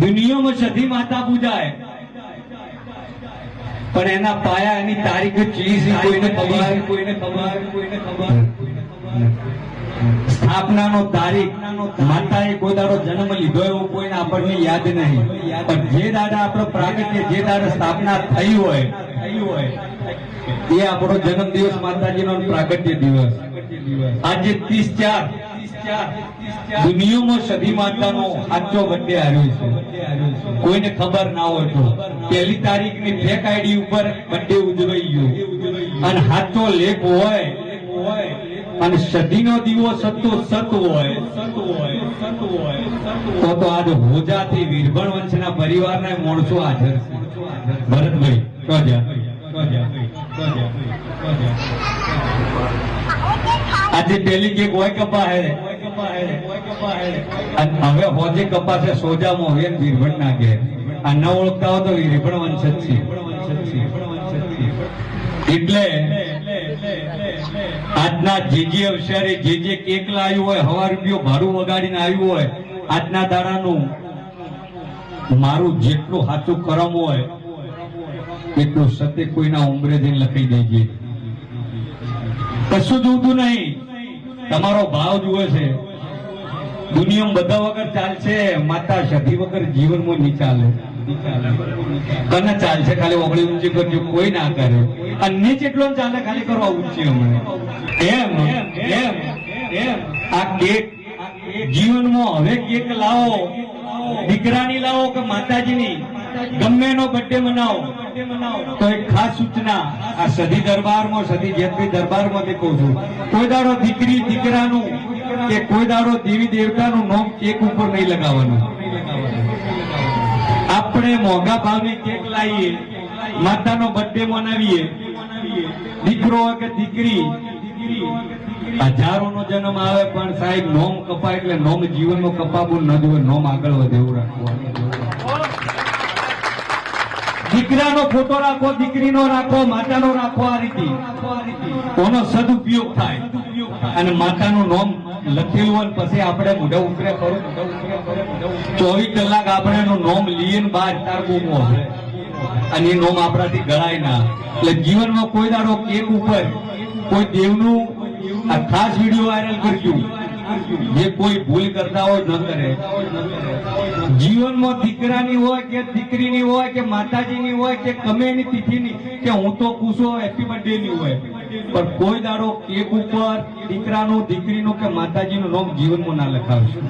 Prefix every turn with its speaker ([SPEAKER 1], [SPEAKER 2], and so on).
[SPEAKER 1] દુનિયામાં સધી માતા પૂજાય પણ એના પાયા એની તારીખ ચીજ કોઈને ખબર સ્થાપનાનો તારીખ માતાએ કોઈ દાડો જન્મ લીધો એવું કોઈને આપણને યાદ નહીં, પણ જે દાડા આપણો પ્રાગટ્ય જે દાડા સ્થાપના થઈ હોય એ આપણો જન્મ દિવસ માતાજીનો પ્રાગટ્ય દિવસ. આજે 30/4 દુનિયામાં સધી માતાનો સાચો બર્થડે આવ્યો છે. કોઈને ખબર ના હોય તો પહેલી તારીખની ફેક આઈડી ઉપર બર્થડે ઉજવાઈ ગયો અને સાચો લેખ હોય અને સદીનો દીવો સતો સત હોય તો આજ હોજાથી વીરભણ વંશના પરિવારના માણસો હાજર છે. ભરતભાઈ આજે પેલી કેક હોય કપા હે હવે હોજે કપા છે સોજામાં હોય વીરભણ ના ઘેર. આ ન ઓળખતા હોય તો વીરભણ વંશ જ છે. એટલે આજના જે અવસરે જે કેક લાવ્યું હોય, 1,000 રૂપિયો ભાડું વગાડીને આવ્યું હોય, આજના દાડાનું મારું જેટલું સાચું કરમ હોય એટલું સત્ય કોઈના ઉંમરે જઈને લખી દેજે. કશું જોતું નહીં, તમારો ભાવ જુએ છે. દુનિયામાં બધા વગર ચાલશે, માતા સધી વગર જીવનમાં નહીં ચાલે. કને ચાલશે ખાલી ઓગળી ઊંચી કરજો, કોઈ ના કરે. અને નીચ એટલો ચાલે ખાલી કરવા ઊંચી હમણાં એમ આ કેક જીવનમાં હવે કેક લાવો, દીકરાની લાવો કે માતાજીની, ગમે એનો બર્થડે મનાવો તો એક ખાસ સૂચના આ સધી દરબારમાં, સધી જેતવી દરબારમાંથી કહું છું, કોઈ દાડો દીકરી દીકરાનું કે કોઈ દાડો દેવી દેવતાનું નામ કેક ઉપર નહીં લગાવવાનું. આપણે મોંઘા ભાવની કેક લાવીએ, માતાનો બર્થડે મનાવીએ, દીકરો હોય કે દીકરી, હજારોનો જન્મ આવે પણ સાહેબ નોમ કપાય એટલે નોમ જીવનનો કપાવું ન જોવે, નોમ આગળ વધે એવું રાખવાનું. દીકરાનો ફોટો રાખો, દીકરીનો રાખો, માતાનો રાખો, આ રીતે કોનો સદુપયોગ થાય. અને માતાનું નામ લખેલું હોય પછી આપણે મોઢા ઉતરે ખરું, 24 કલાક આપણે એનું નામ લઈએ ને બહાર તારવું અને એ નામ આપણાથી ગળાય ના. એટલે જીવનમાં કોઈ દાડો કેક ઉપર કોઈ દેવનું આ ખાસ વિડીયો વાયરલ કરજો. જે કોઈ ભૂલ કરતા હોય ન કરે. જીવનમાં દીકરાની હોય કે દીકરીની હોય કે માતાજીની હોય કે ગમે એની તિથિની કે હું તો પૂછો હેપી બર્થડે ની હોય, પણ કોઈ દાડો કેક ઉપર દીકરાનું દીકરીનું કે માતાજીનું નામ જીવનમાં ના લખાવશું.